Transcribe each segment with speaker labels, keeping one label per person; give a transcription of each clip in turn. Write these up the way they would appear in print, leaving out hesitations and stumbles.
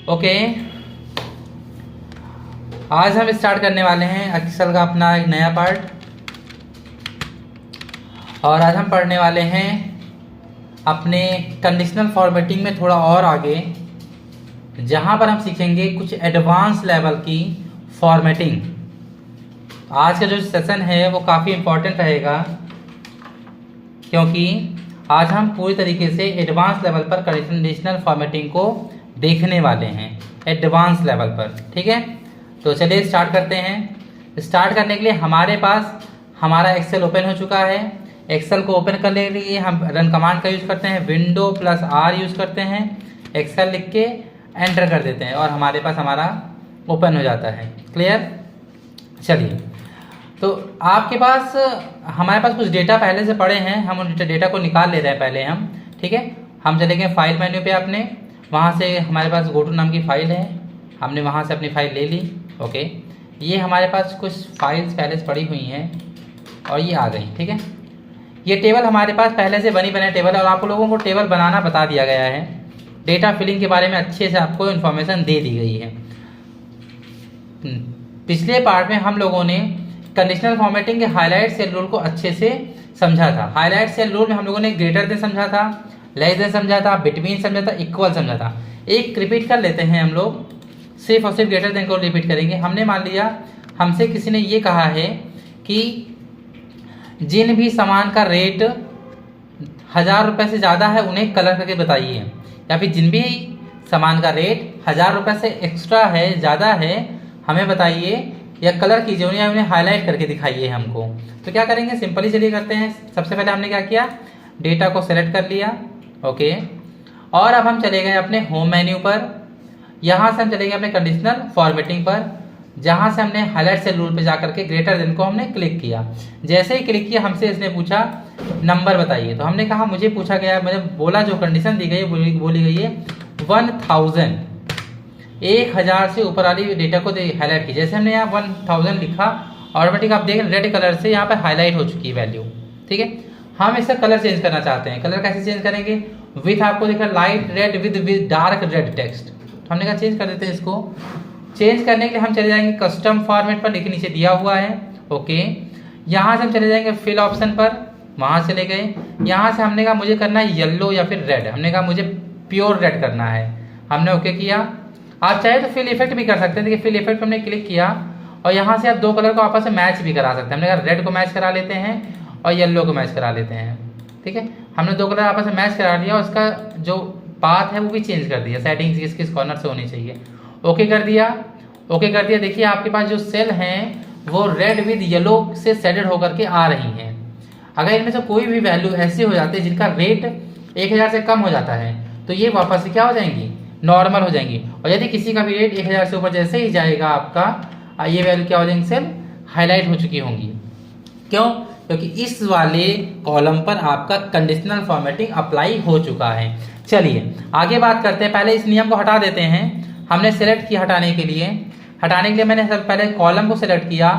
Speaker 1: Okay, आज हम start करने वाले हैं एक्सेल का अपना एक नया पार्ट। और आज हम पढ़ने वाले हैं अपने कंडीशनल फॉर्मेटिंग में थोड़ा और आगे, जहां पर हम सीखेंगे कुछ एडवांस लेवल की फॉर्मेटिंग। आज का जो सेशन है वो काफ़ी इम्पोर्टेंट रहेगा, क्योंकि आज हम पूरी तरीके से एडवांस लेवल पर कंडीशनल फॉर्मेटिंग को देखने वाले हैं, एडवांस लेवल पर। ठीक है, तो चलिए स्टार्ट करते हैं। स्टार्ट करने के लिए हमारे पास हमारा एक्सेल ओपन हो चुका है। एक्सेल को ओपन करने के लिए हम रन कमांड का यूज़ करते हैं, विंडो प्लस आर यूज़ करते हैं, एक्सेल लिख के एंटर कर देते हैं और हमारे पास हमारा ओपन हो जाता है। क्लियर? चलिए, तो आपके पास हमारे पास कुछ डेटा पहले से पड़े हैं, हम उन डेटा को निकाल ले रहे हैं पहले हम। ठीक है, हम चलेंगे फाइल मेन्यू पे अपने, वहाँ से हमारे पास गोटू नाम की फ़ाइल है, हमने वहाँ से अपनी फ़ाइल ले ली। ओके, ये हमारे पास कुछ फाइल्स पहले से पड़ी हुई हैं और ये आ गई। ठीक है, ये टेबल हमारे पास पहले से बने टेबल है और आप लोगों को टेबल बनाना बता दिया गया है। डेटा फिलिंग के बारे में अच्छे से आपको इन्फॉर्मेशन दे दी गई है। पिछले पार्ट में हम लोगों ने कंडीशनल फॉर्मेटिंग के हाईलाइट सेल रूल को अच्छे से समझा था। हाईलाइट सेल रूल में हम लोगों ने ग्रेटर देन समझा था, लेस देन समझा था, बिटवीन समझा था, इक्वल समझा था। एक रिपीट कर लेते हैं हम लोग, सिर्फ और सिर्फ ग्रेटर देन को रिपीट करेंगे। हमने मान लिया हमसे किसी ने ये कहा है कि जिन भी सामान का रेट 1000 रुपये से ज़्यादा है उन्हें कलर करके बताइए, या फिर जिन भी सामान का रेट 1000 रुपये से एक्स्ट्रा है, ज़्यादा है, हमें बताइए या कलर कीजिए या उन्हें हाईलाइट करके दिखाइए हमको। तो क्या करेंगे, सिंपली चलिए करते हैं। सबसे पहले हमने क्या किया, डेटा को सेलेक्ट कर लिया। ओके, और अब हम चले गए अपने होम मेन्यू पर। यहाँ से हम चले गए अपने कंडीशनल फॉर्मेटिंग पर, जहाँ से हमने हाईलाइट सेल रूल पे जाकर के ग्रेटर देन को हमने क्लिक किया। जैसे ही क्लिक किया हमसे इसने पूछा नंबर बताइए, तो हमने कहा मुझे पूछा गया, मुझे बोला जो कंडीशन दी गई है बोली गई है 1000, 1000 से ऊपर वाली डेटा को हाईलाइट की। जैसे हमने यहाँ 1000 लिखा, ऑटोमेटिक आप देखें रेड कलर से यहाँ पर हाईलाइट हो चुकी है वैल्यू। ठीक है, हम इसका कलर चेंज करना चाहते हैं। कलर कैसे चेंज करेंगे, विथ आपको दिख रहा light read with dark red text. हमने कहा चेंज कर देते हैं इसको। चेंज करने के लिए हम चले जाएंगे कस्टम फॉर्मेट पर, देखिए नीचे दिया हुआ है। ओके, यहाँ से हम चले जाएंगे फिल ऑप्शन पर, वहाँ चले गए। यहाँ से हमने कहा मुझे करना है येलो या फिर रेड, हमने कहा मुझे प्योर रेड करना है, हमने ओके किया। आप चाहे तो फिल इफेक्ट भी कर सकते हैं। देखिए फिल इफेक्ट हमने क्लिक किया और यहाँ से आप दो कलर को आपस में मैच भी करा सकते हैं। हमने कहा रेड को मैच करा लेते हैं और येलो को मैच करा लेते हैं। ठीक है, हमने दो कलर आपस में मैच करा लिया और उसका जो पाथ है वो भी चेंज कर दिया, सेटिंग्स किस किस कॉर्नर से होनी चाहिए। ओके कर दिया, ओके कर दिया। देखिए आपके पास जो सेल हैं वो रेड विद येलो से शेडेड होकर के आ रही हैं। अगर इनमें से कोई भी वैल्यू ऐसी हो जाती है जिनका रेट 1000 से कम हो जाता है, तो ये वापस से क्या हो जाएंगी, नॉर्मल हो जाएंगी। और यदि किसी का भी रेट 1000 से ऊपर जैसे ही जाएगा आपका, ये वैल्यू क्या हो जाएंगी, सेल हाईलाइट हो चुकी होंगी। क्यों? क्योंकि इस वाले कॉलम पर आपका कंडीशनल फॉर्मेटिंग अप्लाई हो चुका है। चलिए आगे बात करते हैं। पहले इस नियम को हटा देते हैं। हमने सेलेक्ट किया हटाने के लिए मैंने सब पहले कॉलम को सेलेक्ट किया।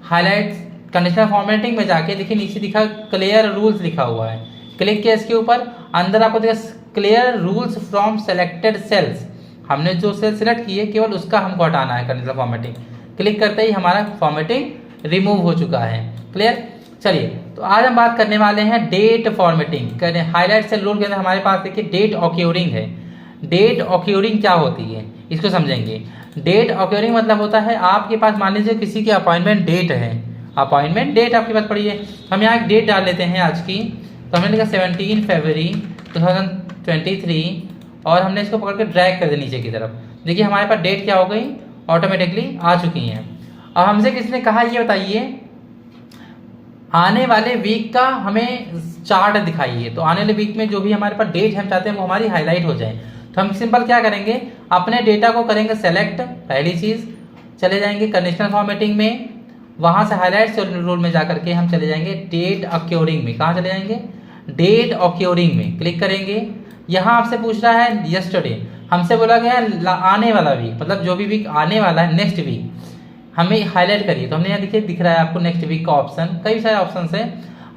Speaker 1: हाईलाइट कंडीशनल फॉर्मेटिंग में जाके देखिए नीचे दिखा क्लियर रूल्स लिखा हुआ है, क्लिक किया इसके ऊपर। अंदर आपको देखा clear rules from selected cells, हमने जो सेल सेलेक्ट किए केवल उसका हमको हटाना है कंडीशनल फॉर्मेटिंग। क्लिक करते ही हमारा फॉर्मेटिंग रिमूव हो चुका है। क्लियर? चलिए, तो आज हम बात करने वाले हैं date formatting. Highlight cell rule के अंदर हमारे पास देखिए डेट ऑक्योरिंग है। डेट ऑक्योरिंग क्या होती है इसको समझेंगे। डेट ऑक्योरिंग मतलब होता है आपके पास मान लीजिए किसी की अपॉइंटमेंट डेट है, अपॉइंटमेंट डेट आपके पास पड़ी है। हम यहाँ एक डेट डाल लेते हैं आज की, तो हमने लिखा 17 फरवरी 2023 और हमने इसको पकड़ के ड्रैग कर दिया नीचे की तरफ। देखिए हमारे पास डेट क्या हो गई, ऑटोमेटिकली आ चुकी हैं। अब हमसे किसने कहा ये बताइए आने वाले वीक का हमें चार्ट दिखाइए। तो आने वाले वीक में जो भी हमारे पास डेट हम चाहते हैं वो हमारी हाईलाइट हो जाए। तो हम सिंपल क्या करेंगे, अपने डेटा को करेंगे सेलेक्ट। पहली चीज़ चले जाएंगे कंडीशनल फॉर्मेटिंग में, वहाँ से हाईलाइट सेल रूल में जाकर के हम चले जाएंगे डेट ऑक्योरिंग में। कहाँ चले जाएंगे, डेट ऑक्योरिंग में क्लिक करेंगे। यहाँ आपसे पूछ रहा है यस्टरडे, हमसे बोला गया आने वाला वीक, मतलब जो भी वीक आने वाला है नेक्स्ट वीक हमें हाईलाइट करिए। तो हमने यहाँ देखिए दिख रहा है आपको नेक्स्ट वीक का ऑप्शन, कई सारे ऑप्शन है।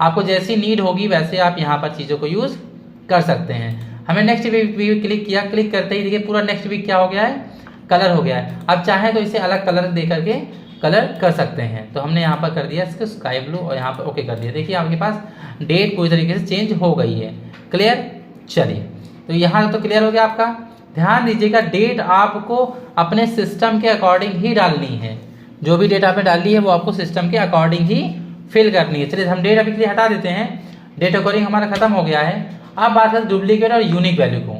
Speaker 1: आपको जैसी नीड होगी वैसे आप यहाँ पर चीज़ों को यूज़ कर सकते हैं। हमने नेक्स्ट व्यू क्लिक किया, क्लिक करते ही देखिए पूरा नेक्स्ट व्यू क्या हो गया है, कलर हो गया है। अब चाहे तो इसे अलग कलर दे करके कलर कर सकते हैं। तो हमने यहाँ पर कर दिया इसको स्काई ब्लू और यहाँ पर ओके कर दिया। देखिए आपके पास डेट पूरी तरीके से चेंज हो गई है। क्लियर? चलिए, तो यहाँ तो क्लियर हो गया आपका। ध्यान दीजिएगा, डेट आपको अपने सिस्टम के अकॉर्डिंग ही डालनी है। जो भी डेट आपने डाली है वो आपको सिस्टम के अकॉर्डिंग ही फिल करनी है। चलिए हम डेट अभी के लिए हटा देते हैं, डेट अकॉर्डिंग हमारा खत्म हो गया है। अब बात करते डुप्लीकेट और यूनिक वैल्यू को।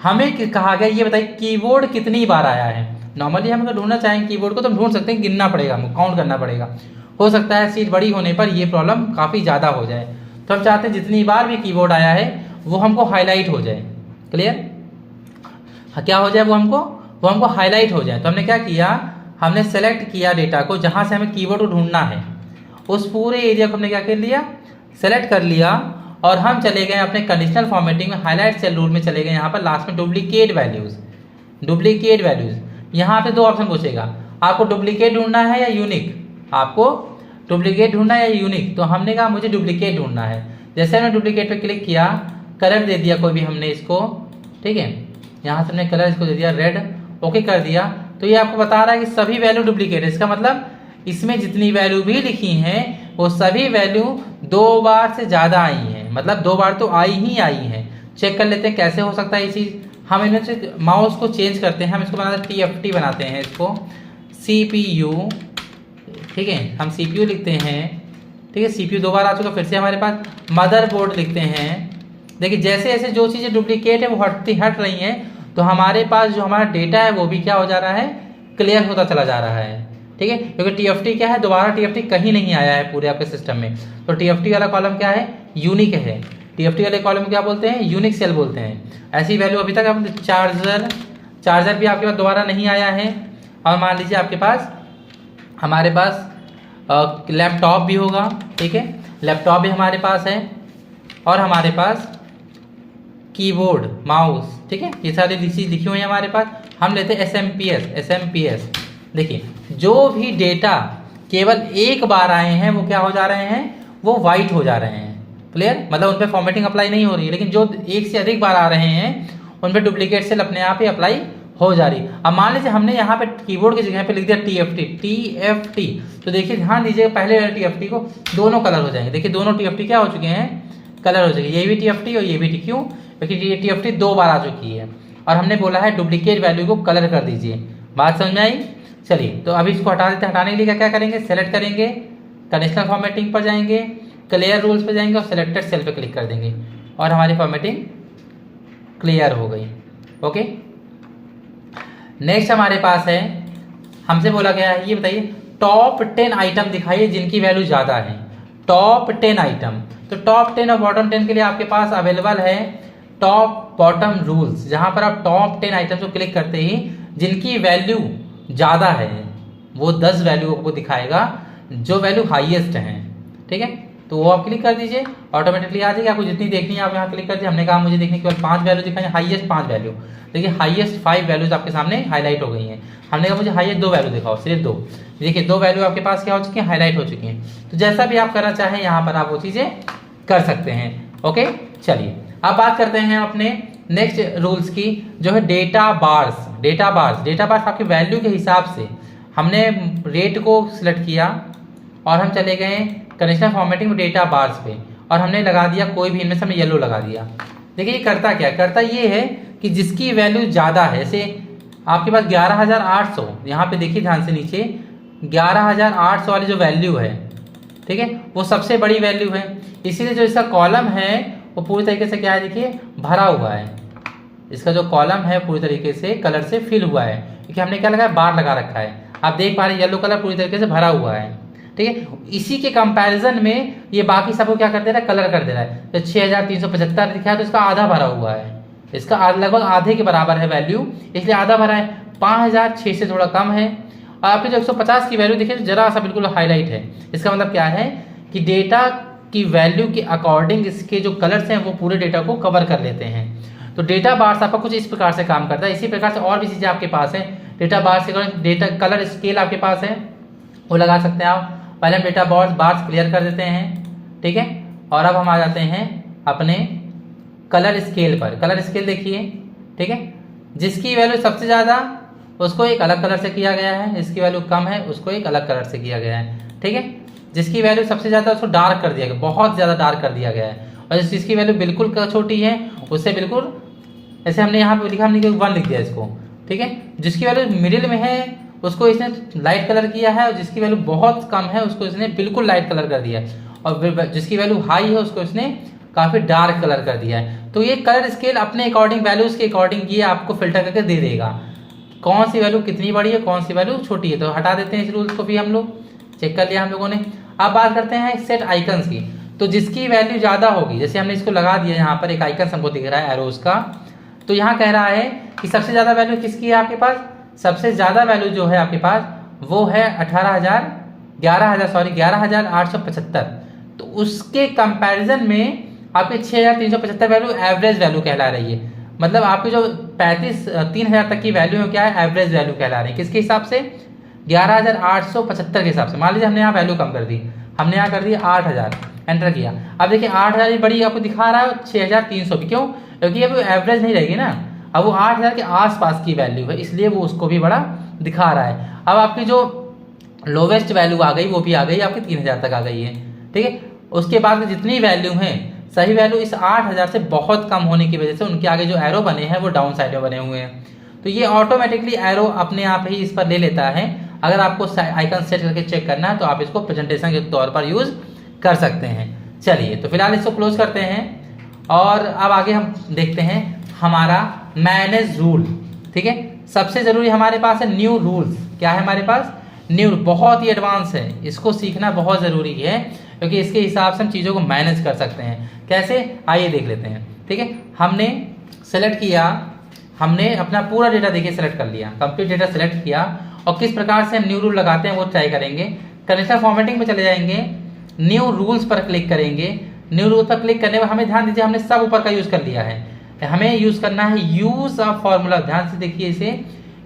Speaker 1: हमें कहा गया ये बताइए कीबोर्ड कितनी बार आया है। नॉर्मली हम अगर ढूंढना चाहें कीबोर्ड को तो हम ढूंढ सकते हैं, गिनना पड़ेगा, हमको काउंट करना पड़ेगा। हो सकता है सीट बड़ी होने पर ये प्रॉब्लम काफ़ी ज़्यादा हो जाए, तो हम चाहते हैं जितनी बार भी कीबोर्ड आया है वो हमको हाईलाइट हो जाए। क्लियर? क्या हो जाए वो हमको हाईलाइट हो जाए। तो हमने क्या किया, हमने सेलेक्ट किया डेटा को, जहाँ से हमें कीबोर्ड को ढूंढना है उस पूरे एरिया को हमने क्या कर लिया, सेलेक्ट कर लिया। और हम चले गए अपने कंडीशनल फॉर्मेटिंग में, हाईलाइट सेल रूल में चले गए। यहाँ पर लास्ट में डुप्लीकेट वैल्यूज़। यहाँ पे दो ऑप्शन पूछेगा, आपको डुप्लीकेट ढूंढना है या यूनिक। आपको डुप्लीकेट ढूंढना है या यूनिक। तो हमने कहा मुझे डुप्लीकेट ढूंढना है। जैसे हमने डुप्लीकेट पे क्लिक किया, कलर दे दिया कोई भी हमने इसको, ठीक है, यहाँ से हमने कलर इसको दे दिया रेड, ओके कर दिया। तो ये आपको बता रहा है कि सभी वैल्यू डुप्लीकेट है। इसका मतलब इसमें जितनी वैल्यू भी लिखी हैं वो सभी वैल्यू 2 बार से ज़्यादा आई हैं, मतलब 2 बार तो आई हैं। चेक कर लेते हैं कैसे हो सकता है ये चीज़। हम इनमें से माउस को चेंज करते हैं, हम इसको बनाते हैं TFT बनाते हैं इसको, CPU, ठीक है, हम CPU लिखते हैं, ठीक है, CPU 2 बार आ चुका। फिर से हमारे पास मदरबोर्ड लिखते हैं। देखिए जैसे जैसे जो चीज़ें डुप्लीकेट है वो हट रही हैं, तो हमारे पास जो हमारा डेटा है वो भी क्या हो जा रहा है, क्लियर होता चला जा रहा है। ठीक है, क्योंकि TFT क्या है, दोबारा TFT कहीं नहीं आया है पूरे आपके सिस्टम में। तो TFT वाला कॉलम क्या है, यूनिक है। TFT वाले कॉलम क्या बोलते हैं, यूनिक सेल बोलते हैं। ऐसी वैल्यू अभी तक आप चार्जर भी आपके पास दोबारा नहीं आया है। और मान लीजिए आपके पास, हमारे पास लैपटॉप भी होगा, ठीक है, लैपटॉप भी हमारे पास है, और हमारे पास कीबोर्ड, माउस, ठीक है, ये सारी चीज़ लिखी हुई है हमारे पास। हम लेते हैं SMPS। देखिए जो भी डेटा केवल एक बार आए हैं वो क्या हो जा रहे हैं, वो वाइट हो जा रहे हैं। क्लियर? मतलब उन पर फॉर्मेटिंग अप्लाई नहीं हो रही है, लेकिन जो एक से अधिक बार आ रहे हैं उन पर डुप्लीकेट सेल अपने आप ही अप्लाई हो जा रही। अब मान लीजिए हमने यहाँ पे कीबोर्ड की जगह पे लिख दिया TFT। तो देखिए ध्यान दीजिए, पहले वाले TFT को दोनों कलर हो जाएंगे। देखिए दोनों TFT क्या हो चुके हैं, कलर हो चुके हैं। ये भी TFT और ये भी क्यों, क्योंकि ये TFT 2 बार आ चुकी है। और हमने बोला है डुप्लीकेट वैल्यू को कलर कर दीजिए। बात समझ में आई? चलिए, तो अभी इसको हटा देते हैं। हटाने के लिए क्या करेंगे, सेलेक्ट करेंगे, कंडीशनल फॉर्मेटिंग पर जाएंगे, क्लियर रूल्स पर जाएंगे और सिलेक्टेड सेल पे क्लिक कर देंगे, और हमारी फॉर्मेटिंग क्लियर हो गई। ओके, नेक्स्ट हमारे पास है, हमसे बोला गया है, ये बताइए टॉप 10 आइटम दिखाइए जिनकी वैल्यू ज़्यादा है। टॉप 10 आइटम, तो टॉप 10 और बॉटम 10 के लिए आपके पास अवेलेबल है टॉप बॉटम रूल्स, जहाँ पर आप टॉप 10 आइटम को क्लिक करते ही जिनकी वैल्यू ज़्यादा है वो 10 वैल्यू आपको दिखाएगा जो वैल्यू हाईएस्ट हैं। ठीक है, तो वो आप क्लिक कर दीजिए, ऑटोमेटिकली आ जाएगी। आपको जितनी देखनी है आप यहाँ क्लिक कर दीजिए। हमने कहा मुझे देखने केवल 5 वैल्यू दिखाई, हाईएस्ट 5 वैल्यू। देखिए हाईएस्ट 5 वैल्यूज आपके सामने हाईलाइट हो गई हैं। हमने कहा मुझे हाईएस्ट 2 वैल्यू दिखाओ, सिर्फ 2। देखिए 2 वैल्यू आपके पास क्या हो चुकी है, हाईलाइट हो चुकी हैं। तो जैसा भी आप करना चाहें यहाँ पर आप वो चीज़ें कर सकते हैं। ओके, चलिए अब बात करते हैं अपने नेक्स्ट रूल्स की, जो है डेटा बार्स। डेटा बार्स आपकी वैल्यू के हिसाब से, हमने रेट को सिलेक्ट किया और हम चले गए कंडीशनल फॉर्मेटिंग में डेटा बार्स पे, और हमने लगा दिया कोई भी इनमें से, हमने येलो लगा दिया। देखिए ये करता क्या, करता ये है कि जिसकी वैल्यू ज़्यादा है, जैसे आपके पास 11,800, यहाँ पे देखिए ध्यान से नीचे 11,800 वाली जो वैल्यू है, ठीक है, वो सबसे बड़ी वैल्यू है। इसीलिए जो इसका कॉलम है वो पूरी तरीके से क्या है, देखिए भरा हुआ है। इसका जो कॉलम है पूरी तरीके से कलर से फिल हुआ है, क्योंकि हमने क्या लगाया, बार लगा रखा है। आप देख पा रहे हैं येलो कलर पूरी तरीके से भरा हुआ है। ठीक है, इसी के कंपैरिजन में ये बाकी सबको क्या कर दे रहा है, कलर कर दे रहा है। तो 6,375 लिखा है तो इसका आधा भरा हुआ है, इसका लगभग आधे के बराबर है वैल्यू, इसलिए आधा भरा है। 5,006 से थोड़ा कम है। और आपकी जो 150 की वैल्यू देखिए जरा सा बिल्कुल हाईलाइट है। इसका मतलब क्या है कि डेटा की वैल्यू के अकॉर्डिंग इसके जो कलर्स हैं वो पूरे डेटा को कवर कर लेते हैं। तो डेटा बार्स आपका कुछ इस प्रकार से काम करता है। इसी प्रकार से और भी चीज़ें आपके पास हैं। डेटा बार्स के डेटा कलर स्केल आपके पास है, वो लगा सकते हैं आप। पहले हम डेटा बार्स क्लियर कर देते हैं, ठीक है। और अब हम आ जाते हैं अपने कलर स्केल पर। कलर स्केल देखिए, ठीक है, जिसकी वैल्यू सबसे ज़्यादा उसको एक अलग कलर से किया गया है, जिसकी वैल्यू कम है उसको एक अलग कलर से किया गया है, ठीक है। जिसकी वैल्यू सबसे ज़्यादा उसको डार्क कर दिया गया, बहुत ज़्यादा डार्क कर दिया गया है, और जिसकी वैल्यू बिल्कुल छोटी है उससे बिल्कुल, जैसे हमने यहाँ पे लिखा, हमने 1 लिख दिया इसको, ठीक है। जिसकी वैल्यू मिडिल में है उसको इसने लाइट कलर किया है, और जिसकी वैल्यू बहुत कम है उसको इसने बिल्कुल लाइट कलर कर दिया है, और जिसकी वैल्यू हाई है उसको इसने काफ़ी डार्क कलर कर दिया है। तो ये कलर स्केल अपने अकॉर्डिंग, वैल्यूज के अकॉर्डिंग ये आपको फिल्टर करके दे देगा कौन सी वैल्यू कितनी बड़ी है, कौन सी वैल्यू छोटी है। तो हटा देते हैं इस रूल्स को भी, हम लोग चेक कर लिया हम लोगों ने। अब बात करते हैं सेट आइकन्स की। तो जिसकी वैल्यू ज़्यादा होगी, जैसे हमने इसको लगा दिया, यहाँ पर एक आइकन हमको दिख रहा है एरोज का, तो यहाँ कह रहा है कि सबसे ज़्यादा वैल्यू किसकी है आपके पास, सबसे ज़्यादा वैल्यू जो है आपके पास वो है 11,875। तो उसके कंपैरिजन में आपके 6,375 वैल्यू एवरेज वैल्यू कहला रही है। मतलब आपकी जो 3,000 तक की वैल्यू है क्या है, एवरेज वैल्यू कहला रही है। किसके हिसाब से, 11,875 के हिसाब से। मान लीजिए हमने यहाँ वैल्यू कम कर दी, हमने यहाँ कर दी 8,000, एंटर किया। अब देखिए 8,000 ही बड़ी आपको दिखा रहा है, 6,300 भी, क्यों, क्योंकि अब एवरेज नहीं रहेगी ना, अब वो 8,000 के आसपास की वैल्यू है, इसलिए वो उसको भी बड़ा दिखा रहा है। अब आपकी जो लोवेस्ट वैल्यू आ गई वो भी आ गई, आपकी 3,000 तक आ गई है, ठीक है। उसके बाद जितनी वैल्यू है, सही वैल्यू इस 8,000 से बहुत कम होने की वजह से उनके आगे जो एरो बने हैं वो डाउन साइड में बने हुए हैं। तो ये ऑटोमेटिकली एरो अपने आप ही इस पर ले लेता है। अगर आपको आइकन सेट करके चेक करना है तो आप इसको प्रेजेंटेशन के तौर पर यूज़ कर सकते हैं। चलिए, तो फिलहाल इसको क्लोज करते हैं और अब आगे हम देखते हैं हमारा मैनेज रूल, ठीक है। सबसे ज़रूरी हमारे पास है न्यू रूल्स। क्या है हमारे पास, न्यू, बहुत ही एडवांस है, इसको सीखना बहुत ज़रूरी है, क्योंकि इसके हिसाब से हम चीज़ों को मैनेज कर सकते हैं। कैसे, आइए देख लेते हैं, ठीक है। हमने सेलेक्ट किया, हमने अपना पूरा डेटा देखिए सेलेक्ट कर लिया, कंप्लीट डेटा सेलेक्ट किया, और किस प्रकार से हम न्यू रूल लगाते हैं वो ट्राई करेंगे। कंडीशनल फॉर्मेटिंग में चले जाएंगे, न्यू रूल्स पर क्लिक करेंगे। न्यू रूल पर क्लिक करने पर हमें ध्यान दीजिए, हमने सब ऊपर का यूज़ कर लिया है, हमें यूज़ करना है यूज़ ऑफ फार्मूला। ध्यान से देखिए इसे,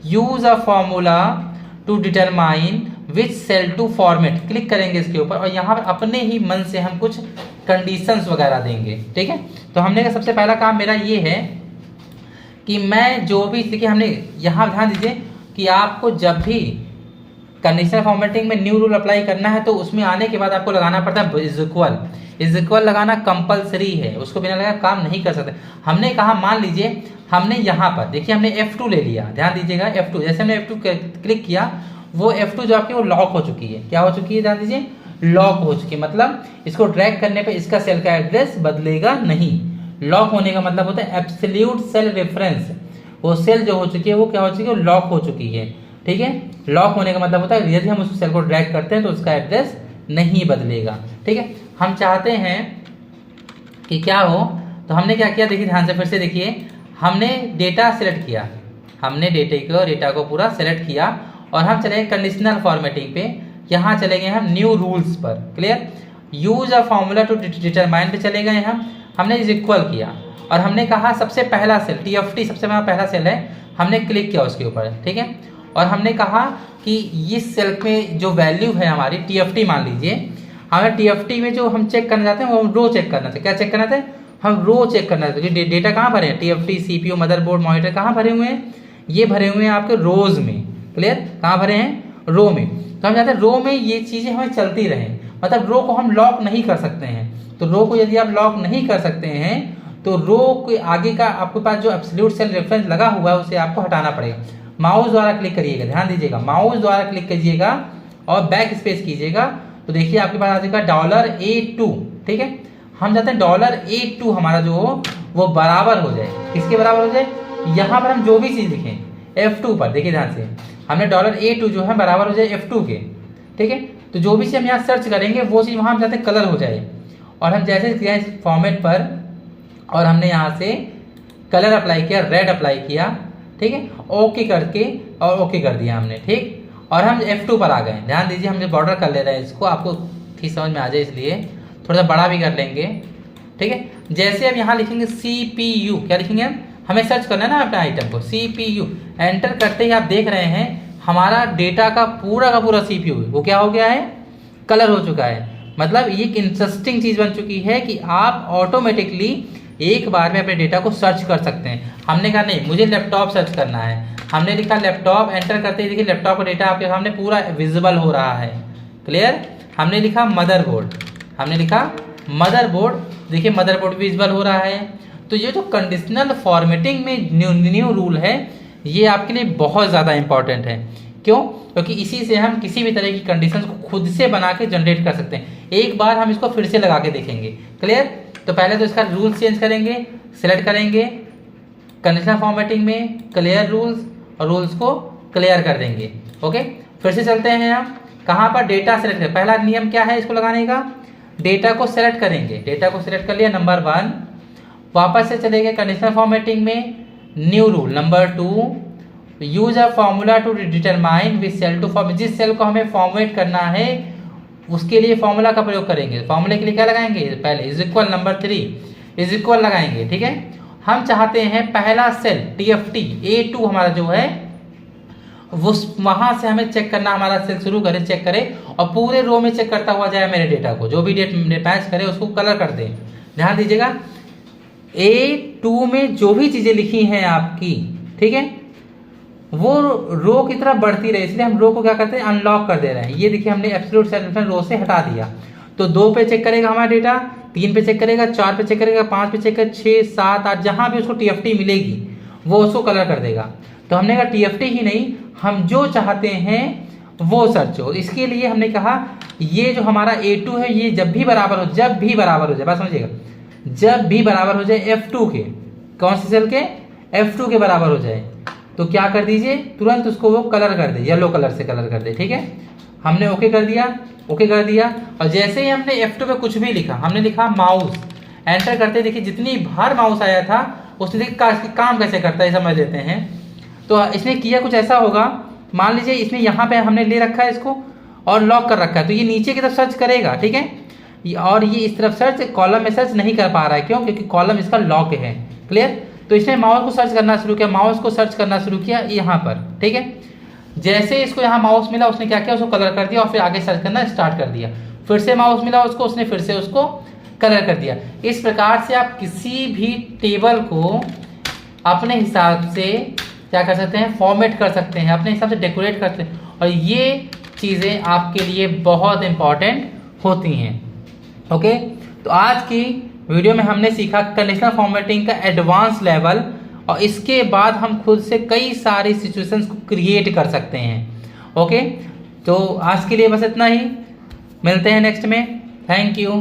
Speaker 1: use of formula to determine which cell to format. Click करेंगे इसके ऊपर और यहाँ पर अपने ही मन से हम कुछ कंडीशंस वगैरह देंगे, ठीक है। तो हमने का सबसे पहला काम मेरा ये है कि मैं जो भी, देखिए हमने यहाँ ध्यान दीजिए कि आपको जब भी कंडीशनल फॉर्मेटिंग में न्यू रूल अप्लाई करना है तो उसमें आने के बाद आपको लगाना पड़ता है इज इक्वल लगाना कंपलसरी है, उसको बिना लगा काम नहीं कर सकते। हमने कहा, मान लीजिए हमने यहाँ पर देखिए हमने F2 ले लिया, ध्यान दीजिएगा F2, जैसे हमने F2 क्लिक किया, वो F2 जो आपकी वो लॉक हो चुकी है। क्या हो चुकी है, ध्यान दीजिए, लॉक हो चुकी है। मतलब इसको ड्रैग करने पे इसका सेल का एड्रेस बदलेगा नहीं। लॉक होने का मतलब होता है एब्सोल्यूट सेल रेफरेंस। वो सेल जो हो चुकी है वो क्या हो चुकी है, लॉक हो चुकी है, ठीक है। लॉक होने का मतलब होता है यदि हम उस सेल को ड्रैग करते हैं तो उसका एड्रेस नहीं बदलेगा, ठीक है। हम चाहते हैं कि क्या हो, तो हमने क्या किया, देखिए ध्यान से फिर से देखिए, हमने डेटा सेलेक्ट किया, हमने डेटा को पूरा सेलेक्ट किया और हम चलेंगे कंडीशनल फॉर्मेटिंग पे। यहाँ चले गए हम न्यू रूल्स पर, clear. Use a formula to determine पे चले गए हम, हमने इज इक्वल किया और हमने कहा सबसे पहला सेल TFT, सबसे पहला सेल है, हमने क्लिक किया उसके ऊपर, ठीक है। और हमने कहा कि इस सेल में जो वैल्यू है हमारी TFT, मान लीजिए हमें TFT में जो हम चेक करना चाहते हैं वो रो चेक करना चाहिए। क्या चेक करना था, हम रो चेक करना चाहते हैं। डेटा कहाँ भरे हैं, TFT, CPU, मदरबोर्ड, मॉनिटर कहाँ भरे हुए हैं, ये भरे हुए हैं आपके रोज में, क्लियर। कहाँ भरे हैं, रो में। तो हम चाहते हैं रो में ये चीज़ें हमें चलती रहें, मतलब रो को हम लॉक नहीं कर सकते हैं। तो रो को यदि आप लॉक नहीं कर सकते हैं तो रो के आगे का आपके पास जो एब्सोल्यूट सेल रेफरेंस लगा हुआ है उसे आपको हटाना पड़ेगा। माउस द्वारा क्लिक करिएगा, ध्यान दीजिएगा, माउस द्वारा क्लिक कीजिएगा और बैक स्पेस कीजिएगा, तो देखिए आपके पास आ जाएगा $A2, ठीक है। हम चाहते हैं $A2 हमारा जो वो बराबर हो जाए, किसके बराबर हो जाए, यहाँ पर हम जो भी चीज़ लिखें F2 पर, देखिए ध्यान से, हमने $A2 जो है बराबर हो जाए F2 के, ठीक है। तो जो भी चीज़ हम यहाँ सर्च करेंगे वो चीज़ वहाँ हम चाहते हैं कलर हो जाए। और हम जैसे किया इस फॉर्मेट पर और हमने यहाँ से कलर अप्लाई किया, रेड अप्लाई किया, ठीक है, ओके करके और ओके कर दिया हमने, ठीक। और हम F2 पर आ गए, ध्यान दीजिए, हम बॉर्डर कर ले रहे हैं इसको, आपको ठीक समझ में आ जाए इसलिए थोड़ा सा बड़ा भी कर लेंगे, ठीक है। जैसे अब यहाँ लिखेंगे CPU, क्या लिखेंगे, हमें सर्च करना है ना अपने आइटम को, CPU एंटर करते ही आप देख रहे हैं हमारा डेटा का पूरा CPU वो क्या हो गया है, कलर हो चुका है। मतलब ये एक इंटरेस्टिंग चीज़ बन चुकी है कि आप ऑटोमेटिकली एक बार में अपने डेटा को सर्च कर सकते हैं। हमने कहा नहीं मुझे लैपटॉप सर्च करना है, हमने लिखा लैपटॉप, एंटर करते ही देखिए लैपटॉप का डेटा आपके सामने पूरा विजिबल हो रहा है। क्लियर। हमने लिखा मदरबोर्ड, हमने लिखा मदरबोर्ड, देखिए मदरबोर्ड विजिबल हो रहा है। तो ये जो कंडीशनल फॉर्मेटिंग में न्यू रूल है ये आपके लिए बहुत ज़्यादा इंपॉर्टेंट है। क्यों? क्योंकि इसी से हम किसी भी तरह की कंडीशंस को खुद से बना के जनरेट कर सकते हैं। एक बार हम इसको फिर से लगा के देखेंगे। क्लियर। तो पहले तो इसका रूल चेंज करेंगे, सिलेक्ट करेंगे कंडीशनल फॉर्मेटिंग में क्लियर रूल्स और रूल्स को क्लियर कर देंगे। ओके, फिर से चलते हैं हम कहाँ पर, डेटा सेलेक्ट करें। पहला नियम क्या है इसको लगाने का, डेटा को सेलेक्ट करेंगे। डेटा को सिलेक्ट कर लिया, नंबर 1। वापस से चले गए कंडीशनल फॉर्मेटिंग में, new rule number 2, use a formula to determine which cell to format. जिस सेल को हमें फॉर्मेट करना है उसके लिए फॉर्मूला का प्रयोग करेंगे। फॉर्मूले के लिए क्या लगाएंगे, पहले is equal, number 3 is equal लगाएंगे। ठीक है, हम चाहते हैं पहला सेल TFT A2 हमारा जो है वो वहां से हमें चेक करना, हमारा सेल शुरू करे, चेक करे और पूरे रो में चेक करता हुआ जाए मेरे डेटा को, जो भी डेट मैच करे उसको कलर कर दे। ध्यान दीजिएगा A2 में जो भी चीजें लिखी हैं आपकी, ठीक है, वो रो की तरफ बढ़ती रहे, इसलिए हम रो को क्या करते हैं, अनलॉक कर दे रहे हैं। ये देखिए हमने एब्सोल्यूट सेलेक्शन रो से हटा दिया। तो 2 पे चेक करेगा हमारा डेटा, 3 पे चेक करेगा, 4 पे चेक करेगा, 5 पे चेक करेगा, 6, 7, 8 जहां भी उसको TFT मिलेगी वो उसको कलर कर देगा। तो हमने कहा TFT ही नहीं, हम जो चाहते हैं वो सर्च हो। इसके लिए हमने कहा ये जो हमारा A2 है ये जब भी बराबर हो जाए, बात समझिएगा, जब भी बराबर हो जाए F2 के, कौन से सेल के, F2 के बराबर हो जाए तो क्या कर दीजिए, तुरंत उसको वो कलर कर दे, येलो कलर से कलर कर दे। ठीक है, हमने ओके कर दिया, ओके कर दिया। और जैसे ही हमने F2 पे कुछ भी लिखा, हमने लिखा माउस, एंटर करते देखिए जितनी बार माउस आया था उसने देखिए काम कैसे करता है समझ लेते हैं। तो इसने किया कुछ ऐसा होगा, मान लीजिए इसने यहाँ पे हमने ले रखा है इसको और लॉक कर रखा है, तो ये नीचे की तरफ सर्च करेगा। ठीक है, और ये इस तरफ सर्च, कॉलम में सर्च नहीं कर पा रहा है, क्यों, क्योंकि कॉलम इसका लॉक है। क्लियर। तो इसने माउस को सर्च करना शुरू किया, माउस को सर्च करना शुरू किया यहाँ पर। ठीक है, जैसे इसको यहाँ माउस मिला उसने क्या किया, उसको कलर कर दिया और फिर आगे सर्च करना स्टार्ट कर दिया। फिर से माउस मिला उसको, उसने फिर से उसको कलर कर दिया। इस प्रकार से आप किसी भी टेबल को अपने हिसाब से क्या कर सकते हैं, फॉर्मेट कर सकते हैं, अपने हिसाब से डेकोरेट करते हैं, और ये चीज़ें आपके लिए बहुत इंपॉर्टेंट होती हैं। ओके, तो आज की वीडियो में हमने सीखा कंडीशनल फॉर्मेटिंग का एडवांस लेवल, और इसके बाद हम खुद से कई सारी सिचुएशंस को क्रिएट कर सकते हैं। ओके, तो आज के लिए बस इतना ही, मिलते हैं नेक्स्ट में। Thank you.